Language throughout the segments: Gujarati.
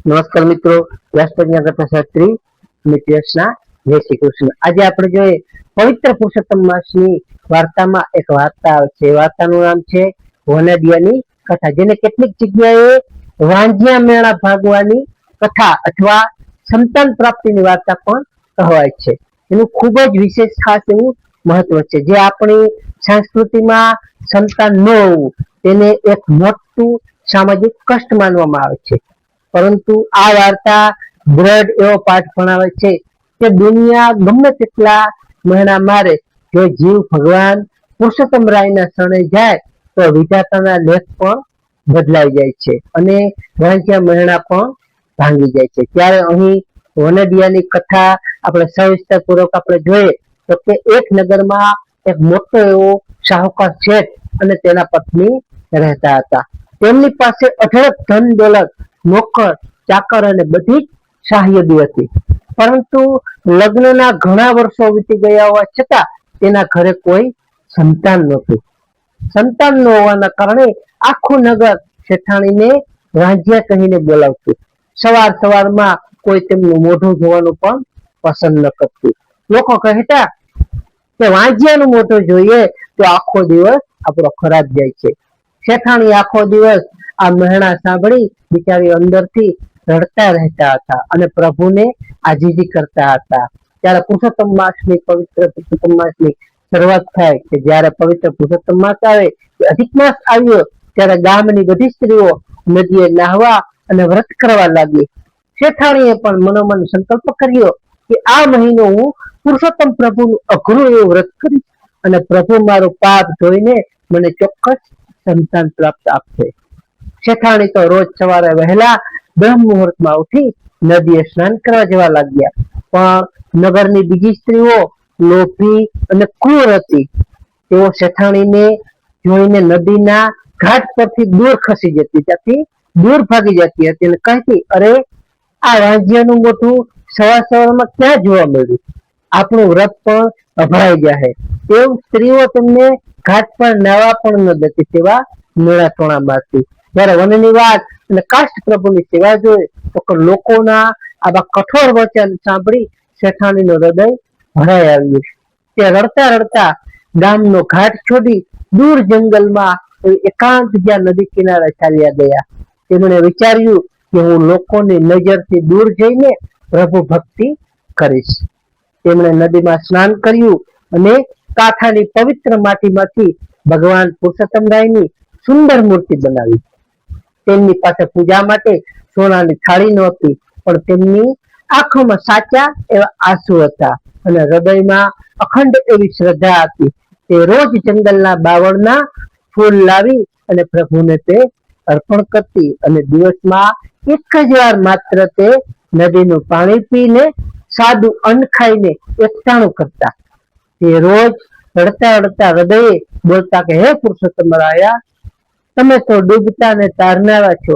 નમસ્કાર મિત્રો, વ્યાસપજ્ઞા કથા શાસ્ત્રી મિત્યસના જય શ્રી કૃષ્ણ। આજે આપણે જોઈએ પવિત્ર પુરુષોત્તમ માસની વાર્તામાં એક વાર્તા આવે છે। વાર્તાનું નામ છે વનડિયાની કથા, જેને કેટલીક જગ્યાએ વાંજિયા મેળા ભાગવાની કથા અથવા સંતાન પ્રાપ્તિની વાર્તા પણ કહેવાય છે। એનું ખૂબ જ વિશેષ ખાસ એવું મહત્વ છે। જે આપણી સંસ્કૃતિમાં સંતાન ન હોવું તેને એક મોટું સામાજિક કષ્ટ માનવામાં આવે છે, પરંતુ આ વાર્તા દ્રઢ એવો પાઠ ભણાવે છે કે દુનિયા ગમે તેટલા મહેણા મારે, જો જીવ ભગવાન પુરુષોત્તમ રાયના શરણે જાય તો વિધાતાના લેખ પણ બદલાઈ જાય છે અને વાંચ્યા મહેણા પણ ભાંગી જાય છે। ત્યારે અહીં વનડિયાની કથા આપણે સવિસ્તર પૂર્વક આપણે જોઈએ તો કે એક નગરમાં એક મોટો એવો શાહુકાર શેઠ અને તેના પત્ની રહેતા હતા। તેમની પાસે અઢળક ધન દોલત, નોકર ચાકર અને બધી જ શાહી હતી, પરંતુ લગ્નના ઘણા વર્ષો વીતી ગયા હોવા છતાં તેના ઘરે કોઈ સંતાન નહોતું। સંતાન ન હોવાના કારણે આખું નગર શેઠાણીને વાંજિયા કહીને બોલાવતું। સવાર સવારમાં કોઈ તેમનું મોઢું જોવાનું પણ પસંદ ન કરતું। લોકો કહેતા કે વાંજિયાનું મોઢું જોઈએ તો આખો દિવસ આપણો ખરાબ જાય છે। શેઠાણી આખો દિવસ આ મહેણા સાંભળી બિચારી અંદરથી રડતા રહેતા હતા અને પ્રભુને આજીજી કરતા હતા। ત્યારે પુરુષોત્તમ માસની પવિત્ર પુરુષોત્તમ માસની શરૂઆત થાય કે જ્યારે પવિત્ર પુરુષોત્તમ માસ આવે, અધિક માસ આવ્યો ત્યારે ગામની બધી સ્ત્રીઓ નદીએ નાહવા અને વ્રત કરવા લાગી। શેઠાણીએ પણ મનોમન સંકલ્પ કર્યો કે આ મહિનો હું પુરુષોત્તમ પ્રભુનું અઘરું એવું વ્રત કરીશ અને પ્રભુ મારું પાપ જોઈને મને ચોક્કસ સંતાન પ્રાપ્ત આપશે। શેઠાણી તો રોજ સવારે વહેલા બ્રહ્મ મુહૂર્તમાં ઉઠી નદીએ સ્નાન કરવા જવા લાગ્યા, પણ નગરની બીજી સ્ત્રીઓ લોભી અને ક્રૂર હતી। તેઓ શેઠાણીને જોઈને નદીના ઘાટ પરથી દૂર ખસી જતી, ત્યાંથી દૂર ભાગી જતી હતી અને કહેતી, અરે આ વાંજિયાનું મોઢું સવાર સવારમાં ક્યાં જોવા મળ્યું? આપણું વ્રત પણ અભરાઈ જાય। તેવું સ્ત્રીઓ તેમને ઘાટ પર નાવા પણ ન દેતી, તેવા મેળા ટોણા મારતી। જ્યારે વનની વાત અને કાષ્ટ પ્રભુની સેવા જોઈ તો લોકોના આવા કઠોર વચન સાંભળી શેઠાણીનું હૃદય ભરાઈ આવ્યું। તે રડતા રડતા ગામનો ઘાટ છોડી દૂર જંગલમાં એકાંત જ્યાં નદી કિનારે ચાલ્યા ગયા। તેમણે વિચાર્યું કે હું લોકોની નજરથી દૂર જઈને પ્રભુ ભક્તિ કરીશ। તેમણે નદીમાં સ્નાન કર્યું અને કાંઠાની પવિત્ર માટીમાંથી ભગવાન પુરુષોત્તમ રાયની સુંદર મૂર્તિ બનાવી। તેમની પાસે પૂજા માટે સોનાની થાળી નહોતી, પણ તેમની આંખોમાં સાચા એવા આંસુ હતા અને હૃદયમાં અખંડ એવી શ્રદ્ધા હતી। તે રોજ જંગલના બાવળના ફૂલ લાવી અને પ્રભુને તે અર્પણ કરતી અને દિવસમાં એક જ વાર માત્ર તે નદીનું પાણી પીને સાદું અન્ન ખાઈને એકટાણું કરતા। તે રોજ રડતા રડતા હૃદયે બોલતા કે હે પુરુષોત્તમ રાયા, તમે તો ડૂબતા ને તારનારા છો,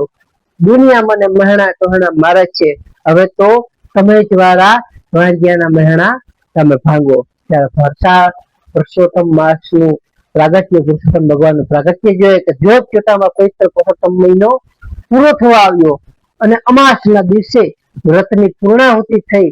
દુનિયા મને મહેણા ટોહણા મારે છે, હવે તો તમે જ વાળા વાંજિયાના મહેણા તમે ભાંગો। ત્યારે પુરુષોત્તમ માસનું પ્રાગટ્ય, પુરુષોત્તમ ભગવાનનું પ્રાગટ્ય જોઈએ કે જોત જોતામાં પવિત્ર પુરુષોત્તમ મહિનો પૂરો થવા આવ્યો અને અમાસના દિવસે વ્રતની પૂર્ણાહુતિ થઈ।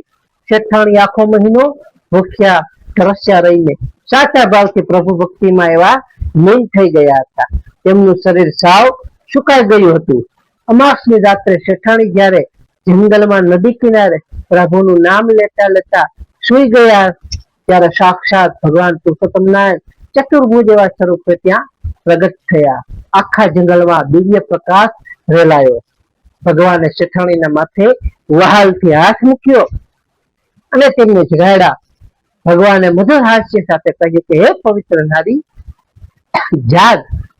શેઠાણી આખો મહિનો ભૂખ્યા તરસ્યા રહીને સાચા ભાવથી પ્રભુ ભક્તિમાં એવા લીન થઈ ગયા હતા। તેમનું શરીર સાવ સુકાઈ ગયું હતું। અમાસની રાત્રે શેઠાણી જ્યારે જંગલમાં નદી કિનારે પ્રભુનું નામ લેતા લેતા સુઈ ગયા ત્યારે સાક્ષાત ભગવાન પુરુષોત્તમ નારાયણ ચતુર્ભુજ એવા સ્વરૂપે ત્યાં પ્રગટ થયા। આખા જંગલમાં દિવ્ય પ્રકાશ રેલાયો। ભગવાને શેઠાણીના માથે વહાલથી હાથ મૂક્યો અને તેમને જગાડ્યા। ભગવાને મધુર હાસ્ય સાથે કહ્યું કે હે પવિત્ર નારી, જાગ,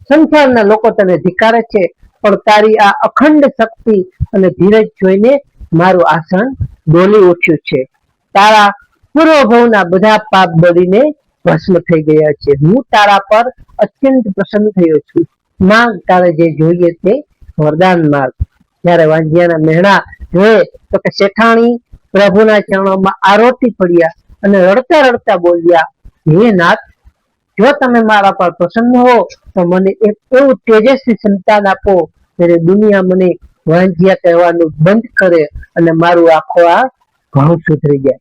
સંસારના લોકો તને ધિક્કારે છે, પણ તારી આ અખંડ શક્તિ અને ધીરજ જોઈને મારું આસન ડોલી ઉઠ્યું છે। તારા પૂર્વભવના બધા પાપ બળીને ભસ્મ થઈ ગયા છે। હું તારા પર અત્યંત પ્રસન્ન થયો છું। માંગ, તારે જે જોઈએ તે વરદાન માગ। જ્યારે વાંજિયાના મહેણા જોયે તો કે શેઠાણી પ્રભુના ચરણોમાં આરોટી પડ્યા અને રડતા રડતા બોલ્યા, હે નાથ, જો તમે મારા પર પ્રસન્ન હો તો મને એક એવું તેજસ્વી સંતાન આપો, ત્યારે દુનિયા મને વાંજિયા કહેવાનું બંધ કરે અને મારું આખો આ ઘણું સુધરી જાય.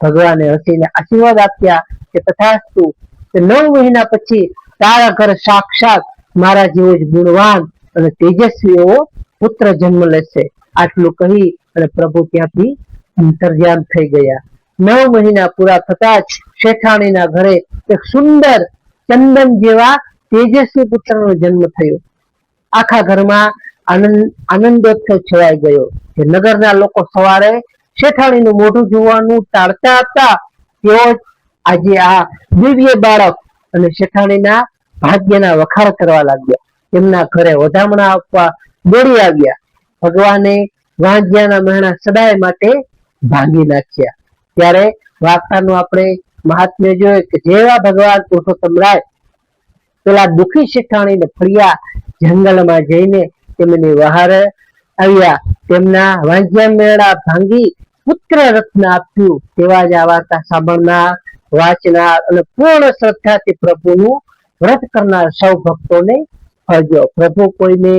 ભગવાને હસીને આશીર્વાદ આપ્યા કે તથાસ્તુ, કે 9 મહિના પછી તારા ઘરે સાક્ષાત મારા જેવો જ ગુણવાન અને તેજસ્વી એવો પુત્ર જન્મ લેશે. આટલું કહી અને પ્રભુ ત્યાંથી અંતર્યાન થઈ ગયા. 9 મહિના પૂરા થતા જ શેઠાણીના ઘરે એક સુંદર ચંદન જેવા તેજસ્વી પુત્રનો જન્મ થયો. આખા ઘરમાં આનંદોત્સવ છવાઈ ગયો. કે નગરના લોકો સવારે શેઠાણીનું મોઢું જોવાનું ટાળતા હતા, તેઓ આજે આ દિવ્ય બાળક અને શેઠાણીના ભાગ્યના વખાણ કરવા લાગ્યા. તેમના ઘરે વધામણા આપવા દોડી આવ્યા. ભગવાને વાંજિયાના મહેણા સદાય માટે ભાંગી નાખ્યા. ત્યારે વાર્તાનું આપણે મહાત્મ્ય જોઈએ કે જેવા ભગવાન પુરુષોત્તમ રાય પેલા દુખી શેઠાણીને ફળિયા જંગલમાં જઈને તેમની વહારે આવ્યા, તેમના વાંજિયા મેળા ભાંગી પુત્ર રત્ન આપ્યું. તેવા જ આ વાર્તા સાંભળનાર, વાંચનાર અને પૂર્ણ શ્રદ્ધાથી પ્રભુનું વ્રત કરનાર સૌ ભક્તોને ફળજો. પ્રભુ કોઈને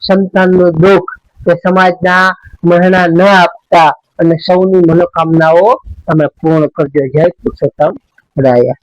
સંતાનનો દુઃખ કે સમાજના મહેણા ન આપતા અને સૌની મનોકામનાઓ તમે પૂર્ણ કરજો. જય પુરુષોત્તમ રાય.